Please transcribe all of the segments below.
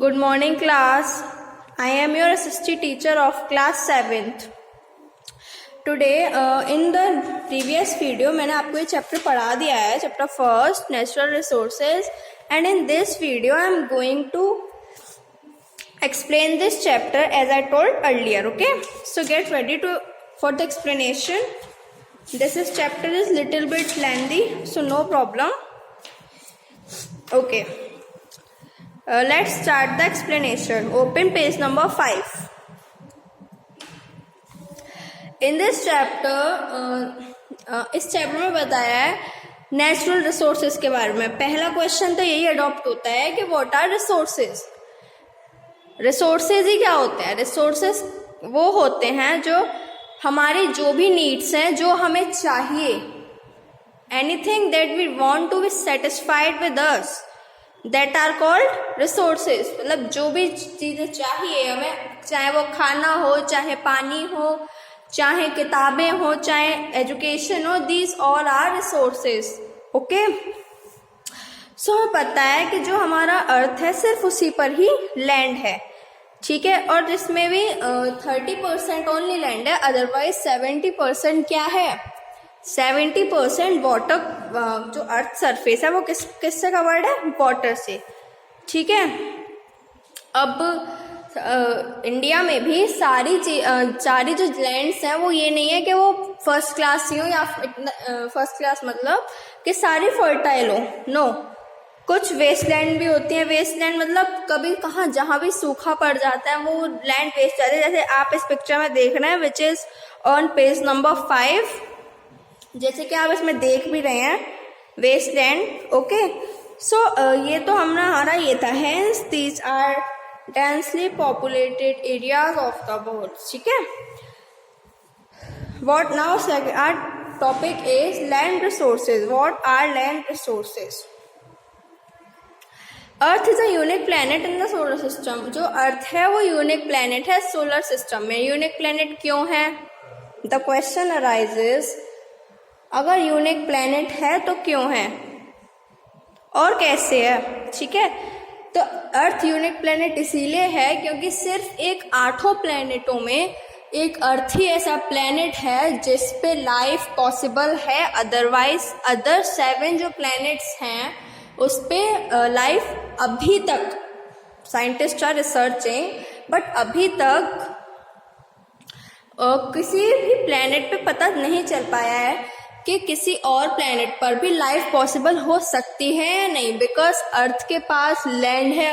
Good morning class. I am your assistant teacher of class 7th. Today in the previous video मैंने आपको ये chapter पढ़ा दिया है, chapter first natural resources, and in this video I am going to explain this chapter as I told earlier. Okay, so get ready for the explanation. This chapter is little bit lengthy, so no problem. Okay. Let's start the explanation. Open page number 5. In this chapter, इस chapter में बताया है natural resources के बारे में. पहला question तो यही अडॉप्ट होता है कि व्हाट आर रिसोर्सेज. रिसोर्सेज ही क्या होते हैं? रिसोर्सेज वो होते हैं जो हमारी जो भी नीड्स हैं, जो हमें चाहिए, anything that we want to be satisfied with us, that are called resources. मतलब जो भी चीजें चाहिए हमें, चाहे वो खाना हो, चाहे पानी हो, चाहे किताबें हो, चाहे एजुकेशन हो, these all are resources. Okay, so हमें पता है कि जो हमारा अर्थ है सिर्फ उसी पर ही लैंड है, ठीक है, और जिसमें भी 30% ओनली लैंड है, अदरवाइज 70% क्या है, 70% वाटर. जो अर्थ सरफेस है वो किससे कवर्ड है? वाटर से, ठीक है. अब इंडिया में भी सारी जो लैंड्स हैं वो ये नहीं है कि वो फर्स्ट क्लास ही हो, या फर्स्ट क्लास मतलब कि सारी फर्टाइल हो. नो, कुछ वेस्ट लैंड भी होती है. वेस्ट लैंड मतलब कभी कहाँ जहाँ भी सूखा पड़ जाता है वो लैंड वेस्ट जाती है, जैसे आप इस पिक्चर में देख रहे हैं, which is on page number 5. जैसे कि आप इसमें देख भी रहे हैं, वेस्ट लैंड. ओके, सो ये तो हमारा ये था. Hence these are densely populated areas of the world, ठीक है. What now our topic is land resources. What are land resources? Earth is a unique planet in the solar system. जो earth है वो यूनिक प्लैनेट है solar system में. Unique planet क्यों है? The question arises, अगर यूनिक प्लैनेट है तो क्यों है और कैसे है, ठीक है. तो अर्थ यूनिक प्लैनेट इसीलिए है क्योंकि सिर्फ एक 8 प्लैनेटों में एक अर्थ ही ऐसा प्लैनेट है जिस पे लाइफ पॉसिबल है. अदरवाइज अदर 7 जो प्लैनेट्स हैं उस पे लाइफ अभी तक, साइंटिस्ट आर रिसर्चिंग, बट अभी तक किसी भी प्लैनेट पे पता नहीं चल पाया है कि किसी और प्लैनेट पर भी लाइफ पॉसिबल हो सकती है या नहीं. बिकॉज अर्थ के पास लैंड है,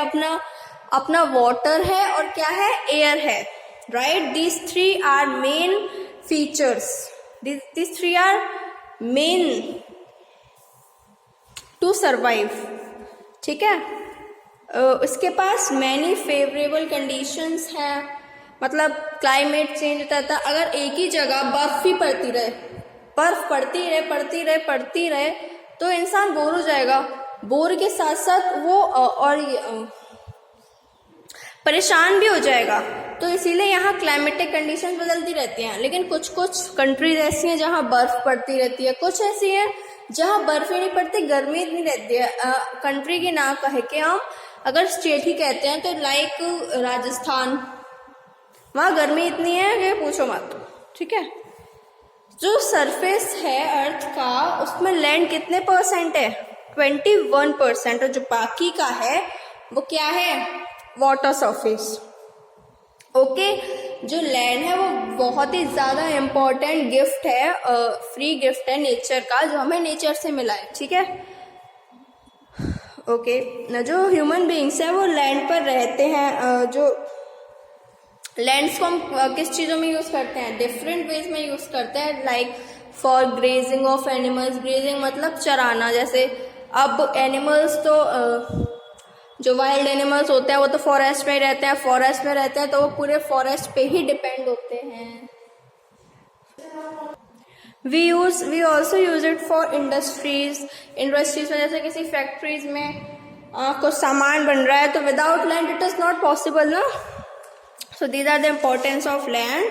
अपना वाटर है, और क्या है, एयर है, right. These 3 are main features. These 3 are main to survive, ठीक है. इसके पास मैनी फेवरेबल कंडीशंस हैं. मतलब क्लाइमेट चेंज होता था. अगर एक ही जगह बर्फ ही पड़ती रहे, बर्फ पड़ती रहे तो इंसान बोर हो जाएगा. बोर के साथ साथ वो और परेशान भी हो जाएगा. तो इसीलिए यहाँ क्लाइमेटिक कंडीशन बदलती रहती हैं. लेकिन कुछ कंट्रीज ऐसी हैं जहाँ बर्फ पड़ती रहती है, कुछ ऐसी हैं जहाँ बर्फ ही नहीं पड़ती, गर्मी इतनी रहती है. कंट्री की ना कहे कि हम अगर स्टेट ही कहते हैं तो लाइक राजस्थान, वहाँ गर्मी इतनी है कि पूछो मत, ठीक है. जो सरफेस है अर्थ का उसमें लैंड कितने परसेंट है? 21%. और जो बाकी का है वो क्या है? Water surface. ओके, जो लैंड है वो बहुत ही ज्यादा इम्पोर्टेंट गिफ्ट है, फ्री गिफ्ट है नेचर का, जो हमें नेचर से मिला है, ठीक है. ओके, जो ह्यूमन बीइंग्स है वो लैंड पर रहते हैं. जो लैंड्स को हम किस चीज़ों में यूज़ करते हैं? डिफरेंट वेज में यूज़ करते हैं, like for grazing of animals. Grazing मतलब चराना. जैसे अब एनिमल्स तो जो वाइल्ड एनिमल्स होते हैं वो तो फॉरेस्ट में ही रहते हैं, तो वो पूरे फॉरेस्ट पे ही डिपेंड होते हैं. We also use it for industries में. जैसे किसी फैक्ट्रीज में कुछ सामान बन रहा है तो without land it is not possible ना. So these are the importance of land.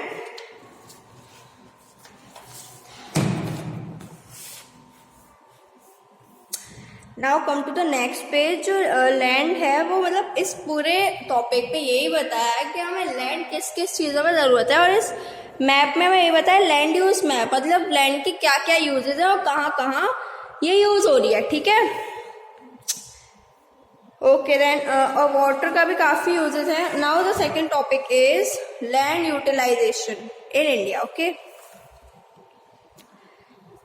Now come to the next page. जो लैंड है वो मतलब इस पूरे टॉपिक पे यही बताया है कि हमें लैंड किस किस चीज़ों में ज़रूरत है, और इस मैप में हमें ये बताया लैंड यूज मैप, मतलब लैंड की क्या क्या यूजेज है और कहाँ कहाँ ये यूज हो रही है, ठीक है। ओके देन, और वाटर का भी काफ़ी यूजेज है। Now the second topic is land utilisation in India. Okay,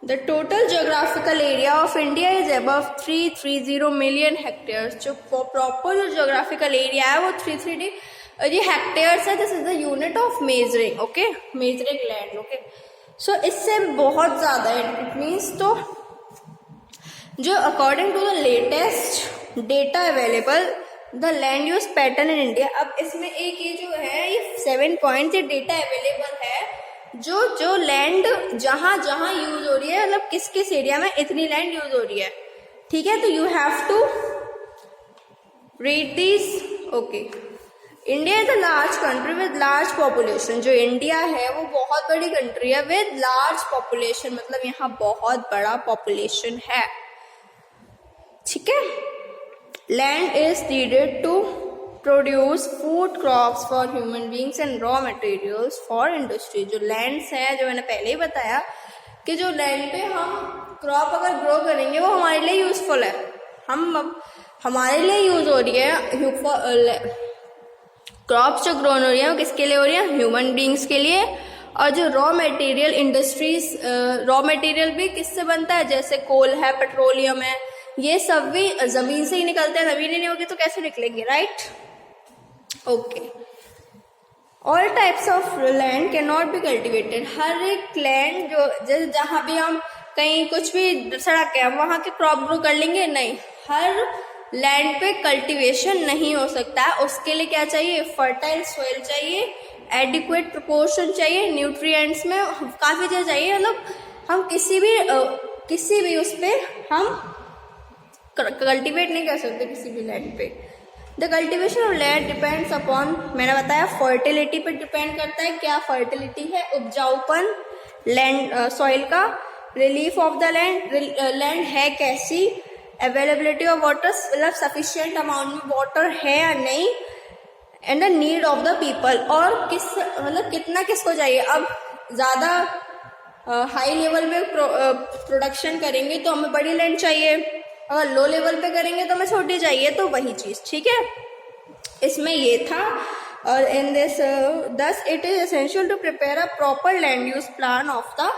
The total geographical area of India is above 330 million hectares। जो प्रॉपर जो geographical area है वो 330 ये हेक्टेयर्स है। This is the unit of measuring, okay, measuring land, okay. So इससे बहुत ज़्यादा है, इट मीन्स तो जो according to the latest data available the land use pattern in India. अब इसमें एक ये जो है ये 7 पॉइंट से डेटा अवेलेबल है जो लैंड जहां जहां यूज हो रही है, मतलब किस किस एरिया में इतनी लैंड यूज हो रही है, ठीक है। तो you have to read this. Okay, India is a large country with large population. जो इंडिया है वो बहुत बड़ी कंट्री है विद लार्ज पॉपुलेशन, मतलब यहाँ बहुत बड़ा पॉपुलेशन है, ठीक है। Land is needed to produce food crops for human beings and raw materials for industry. जो लैंड्स है, जो मैंने पहले ही बताया कि जो लैंड पे हम क्रॉप अगर ग्रो करेंगे वो हमारे लिए यूजफुल है, हमारे लिए यूज हो रही है। क्रॉप्स जो ग्रोन हो रही है वो किसके लिए हो रही है, ह्यूमन बींग्स के लिए। और जो raw material industries, raw material भी किससे बनता है, जैसे कोल है, पेट्रोलियम है, ये सब भी जमीन से ही निकलते हैं। जमीन ही नहीं होगी तो कैसे निकलेंगे, right. Okay, all types of land cannot be cultivated. हर एक लैंड जो जहाँ भी हम कहीं कुछ भी सड़क है वहाँ के क्रॉप ग्रो कर लेंगे, नहीं, हर लैंड पे कल्टीवेशन नहीं हो सकता है। उसके लिए क्या चाहिए, फर्टाइल सॉइल चाहिए, एडिक्वेट प्रोपोर्शन चाहिए, न्यूट्रिएंट्स में काफ़ी ज़्यादा चाहिए। मतलब हम किसी भी उस पर हम कल्टीवेट नहीं कर सकते किसी भी लैंड पे। The cultivation of land depends upon, मैंने बताया फर्टिलिटी पे डिपेंड करता है, क्या फर्टिलिटी है, उपजाऊपन लैंड सॉइल का, रिलीफ ऑफ द लैंड है कैसी, अवेलेबिलिटी ऑफ वाटर, मतलब सफिशिएंट अमाउंट में वाटर है या नहीं, and the need of the people, और मतलब कितना किसको चाहिए। अब ज़्यादा हाई लेवल में प्रोडक्शन करेंगे तो हमें बड़ी लैंड चाहिए, अगर लो लेवल पे करेंगे तो हमें छोटी चाहिए, तो वही चीज़, ठीक है। इसमें ये था। और in this thus it is essential to prepare a proper land use plan of the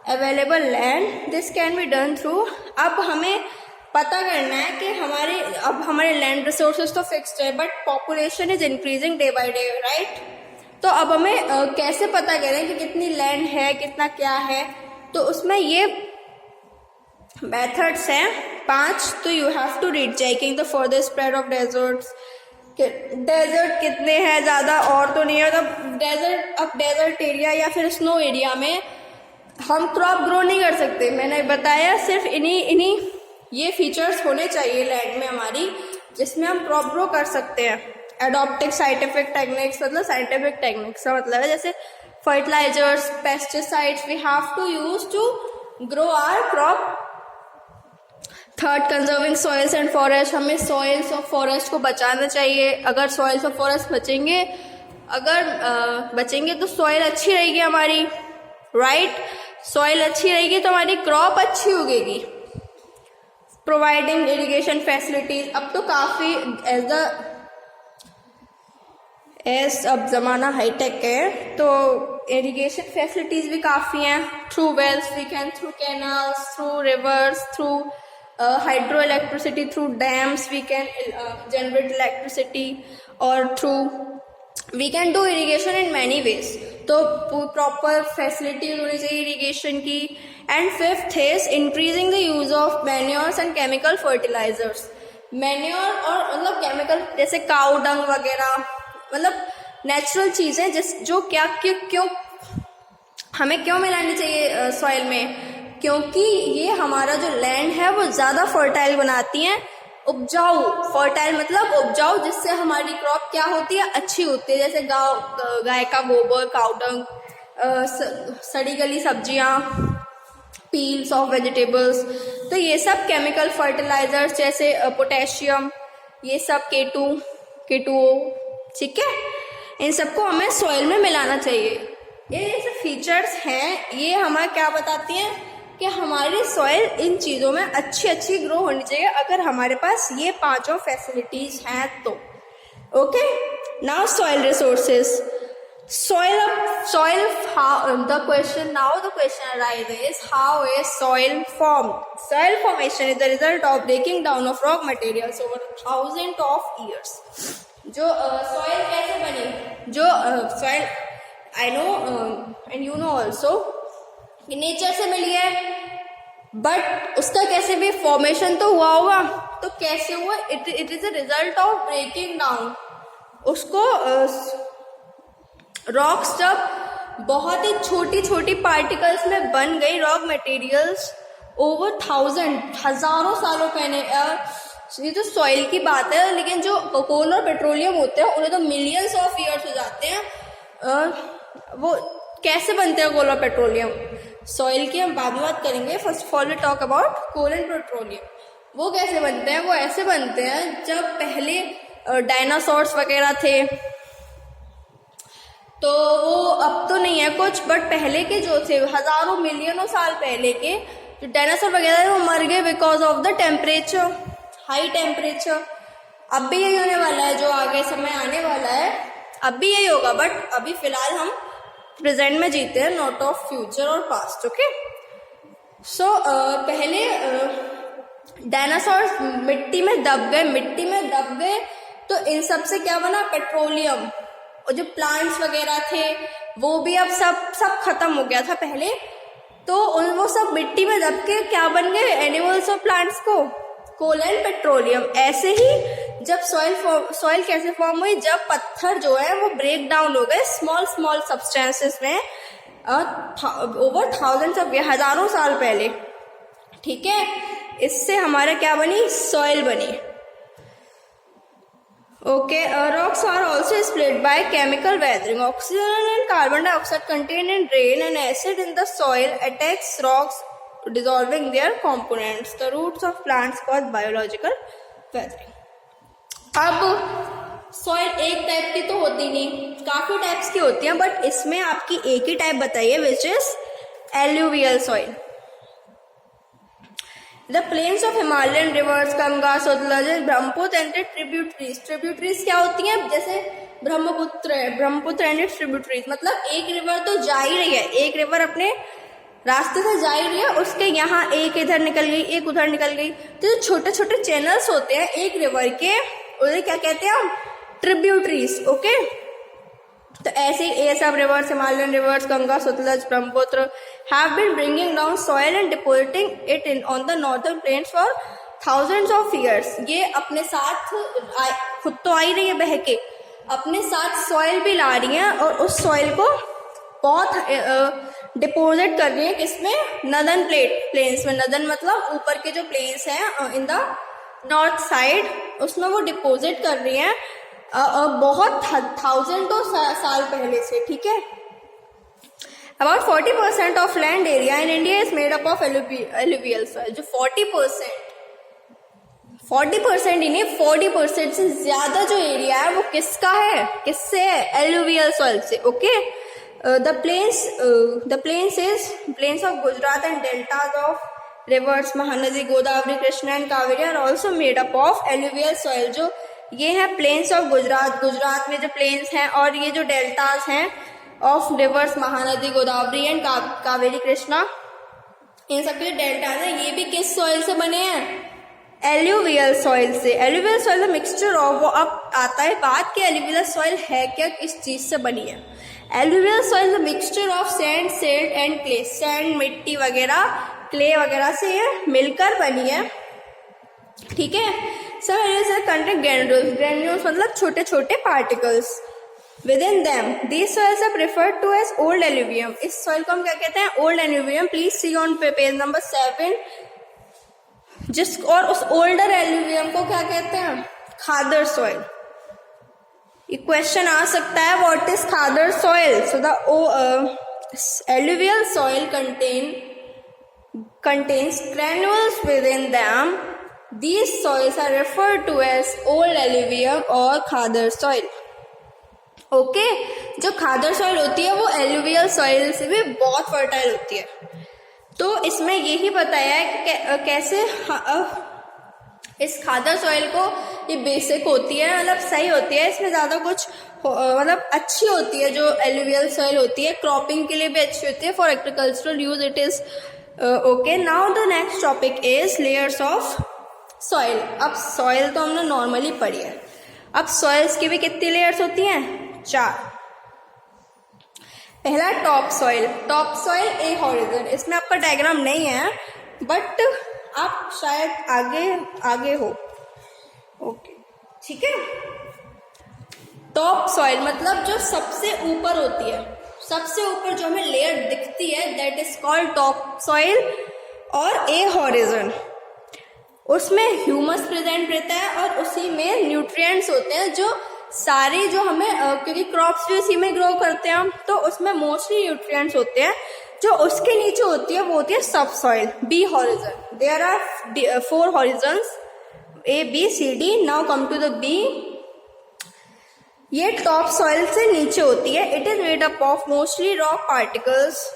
available land. This can be done through, अब हमें पता करना है कि हमारे लैंड रिसोर्सेज तो फिक्स्ड है but population is increasing day by day, right. तो अब हमें कैसे पता करें कि कितनी लैंड है, कितना क्या है, तो उसमें ये मेथड्स हैं 5। तो you have to read checking the further spread of deserts, desert कितने हैं, ज़्यादा और तो नहीं है। अब डेजर्ट एरिया या फिर स्नो एरिया में हम क्रॉप ग्रो नहीं कर सकते, मैंने बताया सिर्फ इन्हीं ये फीचर्स होने चाहिए लैंड में हमारी, जिसमें हम क्रॉप ग्रो कर सकते हैं। एडॉप्टिक साइंटिफिक टेक्निक्स, मतलब साइंटिफिक टेक्निक्स का मतलब है जैसे fertilisers, pesticides we have to use to grow our crop. Third, conserving soils and forest, हमें सॉइल्स और फॉरेस्ट को बचाना चाहिए। अगर सॉइल्स और फॉरेस्ट बचेंगे तो सॉइल अच्छी रहेगी हमारी, राइट। सॉइल अच्छी रहेगी तो हमारी क्रॉप अच्छी उगेगी। प्रोवाइडिंग इरिगेशन फैसिलिटीज, अब तो काफ़ी अब ज़माना हाईटेक है तो इरिगेशन फैसिलिटीज़ भी काफ़ी हैं। Through wells we can, through canals, through rivers, through hydroelectricity, through dams we can generate electricity, और through we can do irrigation in many ways. तो प्रॉपर फैसिलिटीज होनी चाहिए इरिगेशन की। And fifth is increasing the use of manures and chemical fertilisers. Manure और मतलब chemical जैसे cow dung वगैरह, मतलब नेचुरल चीज़ें क्यों हमें क्यों मिलानी चाहिए सॉइल में, क्योंकि ये हमारा जो लैंड है वो ज़्यादा फर्टाइल बनाती हैं, उपजाऊ। फर्टाइल मतलब उपजाऊ, जिससे हमारी क्रॉप क्या होती है, अच्छी होती है। जैसे गाय का गोबर, काउ डंग, सड़ी गली सब्जियाँ, पील्स ऑफ वेजिटेबल्स। तो ये सब केमिकल फर्टिलाइजर्स जैसे पोटेशियम, ये सब K2O, ठीक है, इन सबको हमें सॉइल में मिलाना चाहिए। ये सब फीचर्स हैं, ये हमें क्या बताती हैं कि हमारी सॉइल इन चीज़ों में अच्छी ग्रो होनी चाहिए अगर हमारे पास ये पांचों फैसिलिटीज हैं तो। Okay, now soil resources, the question arises, how is soil formed? Soil formation is the result of breaking down of rock materials over thousands of years. जो soil कैसे बनी, जो soil I know and you know also कि nature से मिली है, but उसका कैसे भी फॉर्मेशन तो हुआ होगा, तो कैसे हुआ? It is a result of breaking down. उसको रॉक्स जब बहुत ही छोटी पार्टिकल्स में बन गई, रॉक मटेरियल्स ओवर हजारों सालों पहले, ये तो सॉइल की बात है, लेकिन जो कोल और पेट्रोलियम होते हैं उन्हें तो मिलियंस ऑफ ईयर्स हो जाते हैं। वो कैसे बनते हैं कोल और पेट्रोलियम? सॉइल की हम बाद में बात करेंगे, first of all we talk about coal and petroleum. वो कैसे बनते हैं? वो ऐसे बनते हैं जब पहले डायनासोर्स वगैरह थे, तो वो अब तो नहीं है कुछ, बट पहले के जो थे हजारों मिलियनों साल पहले के जो डायनासोर वगैरह थे वो मर गए because of the temperature, high temperature. अब भी यही होने वाला है, जो आगे समय आने वाला है अब भी यही होगा, बट अभी फिलहाल हम प्रेजेंट में जीते हैं, नॉट ऑफ फ्यूचर और पास्ट। ओके, सो पहले डायनासोर मिट्टी में दब गए, तो इन सब से क्या बना? पेट्रोलियम। और जो प्लांट्स वगैरह थे वो भी अब सब खत्म हो गया था पहले, तो वो सब मिट्टी में दब के क्या बन गए? एनिमल्स और प्लांट्स को कोल एंड पेट्रोलियम। ऐसे ही जब सॉइल कैसे फॉर्म हुई? जब पत्थर जो है वो ब्रेक डाउन हो गए स्मॉल सब्सटेंसेस में ओवर थाउजेंड्स ऑफ, हजारों साल पहले, ठीक है। इससे हमारा क्या बनी? सॉइल बनी। Okay, rocks are also split by chemical weathering. Oxygen and carbon dioxide contained in rain and acid in the soil attacks rocks, dissolving their components. The roots of plants cause biological weathering. अब soil एक type की तो होती नहीं, काफी types की होती हैं, बट इसमें आपकी एक ही टाइप बताइए, which is alluvial soil. The plains of Himalayan rivers, Ganga, Sutlej, Brahmaputra and tributaries. Tributaries क्या होती हैं? जैसे ब्रह्मपुत्र एंड ट्रिब्यूटरीज, मतलब एक रिवर तो जा ही रही है, एक रिवर अपने रास्ते से जा ही रही है, उसके यहाँ एक इधर निकल गई, एक उधर निकल गई, तो छोटे छोटे चैनल्स होते हैं एक रिवर के, उन्हें क्या कहते हैं हम? ट्रिब्यूटरीज। ओके, तो ऐसे ये सब reverse, Himalayan reverse, Ganga, Sutlej, Brahmaputra, have been bringing down soil and depositing it on the northern plains for thousands of years. ये अपने साथ खुद तो आ ही रही है बह के, अपने साथ सॉइल भी ला रही है, और उस सॉइल को बहुत डिपोजिट कर रही है किसमें? नदर्न प्लेन्स में। नदर्न मतलब ऊपर के जो प्लेन्स हैं इन द नॉर्थ साइड, उसमें वो डिपोजिट कर रही है बहुत थाउजेंडों साल पहले से, ठीक है। About 40% of land area in India is made up of alluvial soil. जो 40% ही नहीं, 40% से ज्यादा जो एरिया है वो किसका है? किससे है? एल्यूवियल सॉइल से। Okay, the plains of Gujarat and deltas of rivers Mahanadi, Godavari, Krishna and Kaveri are also made up of alluvial soil. जो ये है प्लेन्स ऑफ गुजरात में जो प्लेन्स हैं, और ये जो डेल्टास हैं of rivers Mahanadi, Godavari and Kaveri, Krishna, इन सब के डेल्टास हैं, ये भी किस सॉइल से बने हैं? एल्यूवियल सॉइल से। एल्यूवियल सॉइल मिक्सचर ऑफ, वो अब आता है बात कि एल्यूवियल सॉइल है क्या, किस चीज से बनी है? Alluvial soil mixture of sand, silt and clay. Sand, मिट्टी वगैरह, क्ले वगैरह से ये मिलकर बनी है, ठीक है। सब कंटेन ग्रेन्यूल्स मतलब छोटे छोटे particles. Within them, these soils are referred to as old alluvium. इस soil को हम क्या कहते हैं? Old alluvium. Please see on page number 7. और उस older alluvium को क्या कहते हैं? खादर soil. ये question आ सकता है, what is khadar soil? So the alluvial soil contain contains granules within them. These soils are referred to as old alluvium or khadar soil. Okay जो खादर सॉइल होती है वो एलुवियल सॉइल से भी बहुत फर्टाइल होती है. तो इसमें यही बताया है कि कैसे इस खादर सॉइल को ये बेसिक होती है, मतलब सही होती है, इसमें ज़्यादा कुछ मतलब अच्छी होती है. जो एलुवियल सॉइल होती है क्रॉपिंग के लिए भी अच्छी होती है, for agricultural use it is okay. Now the next topic is layers of soil. अब सॉइल तो हमने नॉर्मली पढ़ी है, अब सॉइल्स की भी कितनी लेयर्स होती हैं? 4. पहला टॉप सॉइल. टॉप सॉइल ए हॉरिजन. इसमें आपका डायग्राम नहीं है बट आप शायद आगे हो. ओके ठीक है. टॉप सॉइल मतलब जो सबसे ऊपर होती है, सबसे ऊपर जो हमें लेयर दिखती है that is called top soil. और ए हॉरिजन उसमें ह्यूमस प्रेजेंट रहता है और उसी में न्यूट्रिएंट्स होते हैं जो सारी जो हमें क्योंकि क्रॉप्स भी उसी में ग्रो करते हैं हम, तो उसमें मोस्टली न्यूट्रिएंट्स होते हैं. जो उसके नीचे होती है वो होती है सब soil B horizon. There are 4 horizons A B C D. Now come to the B. ये टॉप सॉइल से नीचे होती है. It is made up of mostly rock particles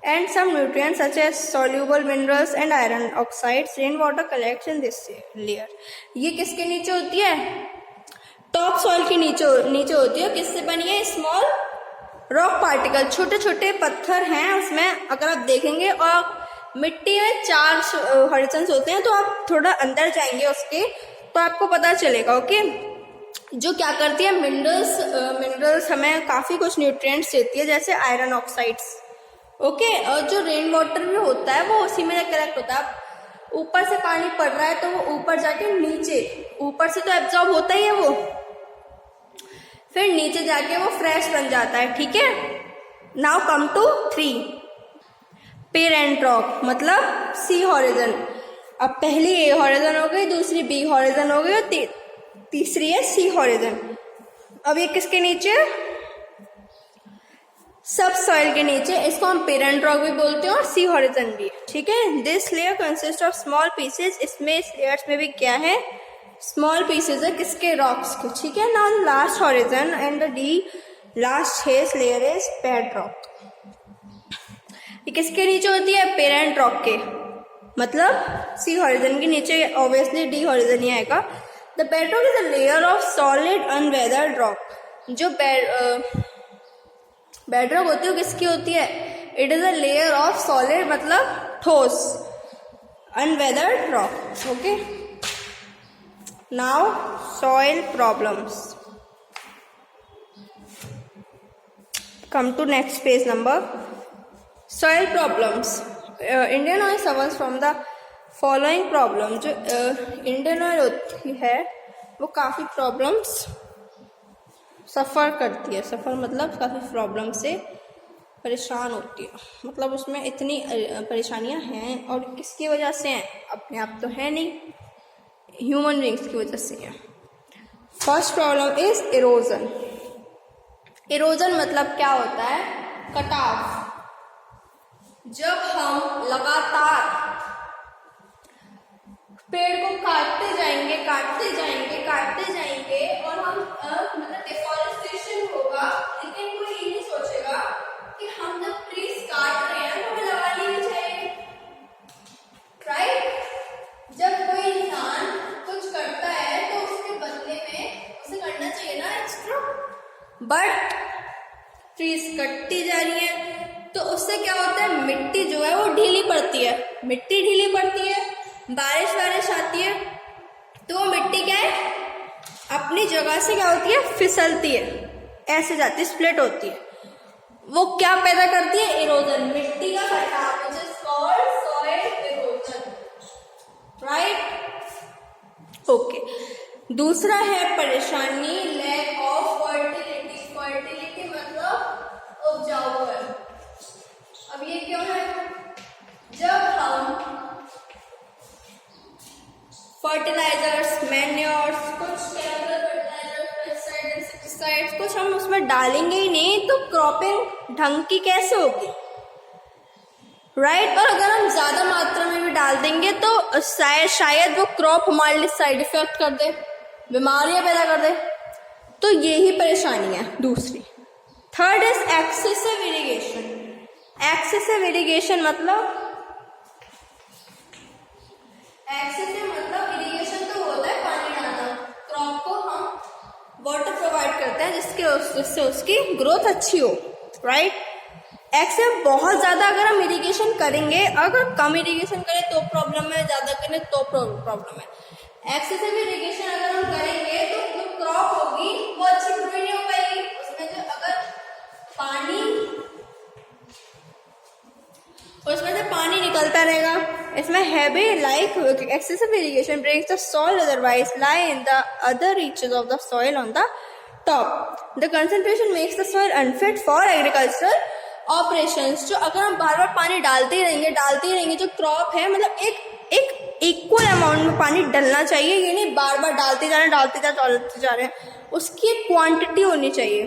and some nutrients such as soluble minerals and iron oxides. Rainwater collects in this layer. ये किसके नीचे होती है? टॉप सॉइल के नीचे होती है. किससे बनी है? स्मॉल रॉक पार्टिकल, छोटे छोटे पत्थर हैं उसमें. अगर आप देखेंगे और मिट्टी में 4 हॉरिजन्स होते हैं, तो आप थोड़ा अंदर जाएंगे उसके तो आपको पता चलेगा. ओके जो क्या करती है मिनरल्स हमें काफ़ी कुछ न्यूट्रिएंट्स देती है, जैसे आयरन ऑक्साइड्स. ओके और जो रेन वाटर भी होता है वो उसी में कलेक्ट होता है. ऊपर से पानी पड़ रहा है तो वो ऊपर जाके नीचे, ऊपर से तो एब्जॉर्ब होता ही है वो, फिर नीचे जाके वो फ्रेश बन जाता है. ठीक है. Now come to 3. Parent rock मतलब सी हॉरिजन. अब पहली ए हॉरिजन हो गई, दूसरी बी हॉरिजन हो गई और तीसरी है सी हॉरिजन. अब ये किसके नीचे? सब सॉइल के नीचे. इसको हम पेरेंट रॉक भी बोलते हैं और सी हॉरिजन भी. ठीक है. This layer consist of small pieces. इसमें इस लेयर्स में भी क्या है? स्मॉल पीसेज है किसके? रॉक्स के. ठीक है. Now last horizon and the D last has layer is bed rock. ये किसके नीचे होती है? पेरेंट रॉक के, मतलब सी हॉरिजन के नीचे. ऑब्वियसली डी हॉरिजन ही आएगा. The bed rock is a layer of solid unweathered rock. जो बेडरॉक होती है किसकी होती है? It is a layer of solid मतलब ठोस unweathered rock. Okay. Now soil problems. Come to next page number. Soil problems. Indian oil suffers from the following problem. जो Indian oil होती है वो काफ़ी प्रॉब्लम्स सफ़र करती है. सफ़र मतलब काफ़ी प्रॉब्लम से परेशान होती है, मतलब उसमें इतनी परेशानियां हैं. और किसकी वजह से हैं? अपने आप तो है नहीं, ह्यूमन बींग्स की वजह से हैं. First problem is erosion. Erosion मतलब क्या होता है? कटाव. जब हम लगातार पेड़ को काटते जाएंगे और हम मतलब डिफॉरेस्टेशन होगा, लेकिन कोई ये नहीं सोचेगा कि हम जब ट्रीज काट रहे हैं तो हमें लगानी नहीं चाहिए. राइट. जब कोई इंसान कुछ करता है तो उसके बदले में उसे करना चाहिए ना एक्स्ट्रा. बट ट्रीज कटती जा रही है तो उससे क्या होता है? मिट्टी जो है वो ढीली पड़ती है. मिट्टी ढीली पड़ती है, बारिश आती है तो वो मिट्टी क्या है? अपनी जगह से क्या होती है? फिसलती है, ऐसे जाती है, स्प्लिट होती है. वो क्या पैदा करती है? इरोजन. मिट्टी का कटाव, which is called soil erosion. Right. Okay. दूसरा है परेशानी लैक ऑफ फर्टिलिटी. फर्टिलिटी मतलब उपजाऊपन. अब ये क्यों है? जब हम फर्टिलाइजर्स, मैन्योर्स, कुछ केमिकल फर्टिलाइजर्स, पेस्टिसाइड्स, इंसेक्टिसाइड्स कुछ हम उसमें डालेंगे ही नहीं तो क्रॉपिंग ढंग की कैसे होगी? राइट। और अगर हम ज़्यादा मात्रा में भी डाल देंगे तो शायद वो क्रॉप हमारे लिए साइड इफेक्ट कर दे, बीमारियां पैदा कर दे। तो यही परेशानी है दूसरी। Third is excessive irrigation. Excessive irrigation मतलब इरिगेशन तो होता है पानी डालना, क्रॉप को हम वाटर प्रोवाइड करते हैं जिससे उसकी ग्रोथ अच्छी हो, राइट। एक्सेसिव बहुत ज़्यादा अगर हम इरिगेशन करेंगे, अगर कम इरिगेशन करें तो प्रॉब्लम है, ज़्यादा करें तो प्रॉब्लम है। एक्सेसिव इरिगेशन अगर हम करेंगे तो जो क्रॉप होगी वो अच्छी ग्रो नहीं हो पाएगी। उसमें जो अगर पानी निकलता रहेगा, इसमें heavy like excessive irrigation breaks the soil otherwise lie in the other reaches of the soil on the top. The concentration makes the soil unfit for agricultural operations. जो अगर हम बार बार पानी डालते ही रहेंगे, जो क्रॉप है मतलब एक इक्वल अमाउंट में पानी डलना चाहिए, ये नहीं बार बार डालते जा रहे हैं, उसकी एक क्वांटिटी होनी चाहिए,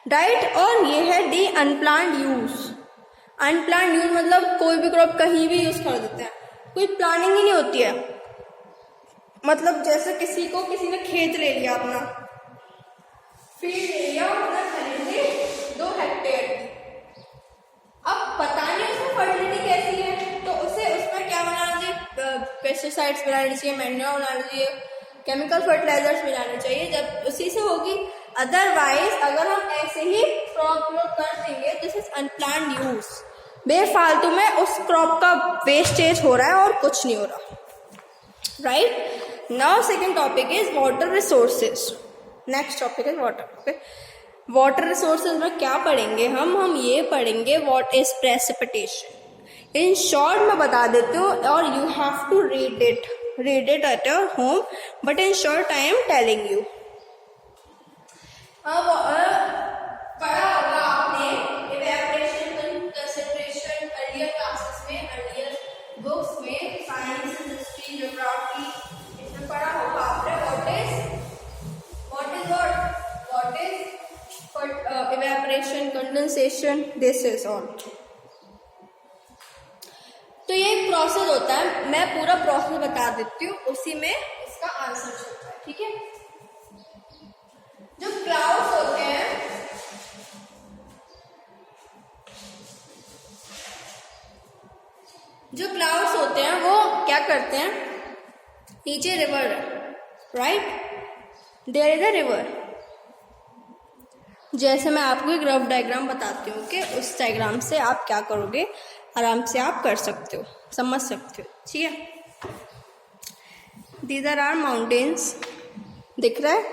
राइट। और ये है दी अनप्लान्ड यूज। अनप्लान्ड यूज मतलब कोई भी क्रॉप कहीं भी यूज कर देते हैं, कोई प्लानिंग ही नहीं होती है। मतलब जैसे किसी ने खेत ले लिया, अपना फील्ड ले लिया, अपना खरीदे 2 हेक्टेयर की, अब पता नहीं उसमें फर्टिलिटी कैसी है, तो उसमें क्या बनाना चाहिए, पेस्टिसाइड्स मिलाने चाहिए, मैन्योर बनाना चाहिए, केमिकल फर्टिलाइजर्स मिलाने चाहिए, जब उसी से होगी। अदरवाइज अगर हम ऐसे ही क्रॉप ग्रोथ कर देंगे, दिस इज अनप्लान्ड यूज, बेफालतू में उस क्रॉप का वेस्टेज हो रहा है और कुछ नहीं हो रहा, right. Now second topic is water resources. Next topic is water. Okay, water resources में क्या पढ़ेंगे हम ये पढ़ेंगे what is precipitation. In short मैं बता देती हूँ और you have to read it at your home, but in short I am telling you. पढ़ा होगा आपने इवेपोरेशन, कंसंट्रेशन अर्लियर क्लासेस में, अर्लियर बुक्स में, साइंस, हिस्ट्री, ज्योग्राफी, इसमें पढ़ा होगा आपने what is evaporation, condensation, this is all. तो ये एक प्रोसेस होता है, मैं पूरा प्रोसेस बता देती हूँ, उसी में इसका आंसर होता है, ठीक है। जो क्लाउड्स होते हैं वो क्या करते हैं, नीचे रिवर है, right, there is a river. जैसे मैं आपको एक रफ डायग्राम बताती हूँ कि उस डायग्राम से आप क्या करोगे, आराम से आप कर सकते हो, समझ सकते हो, ठीक है। दीज आर माउंटेन्स, दिख रहा है,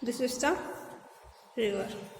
दिस इज द रिवर।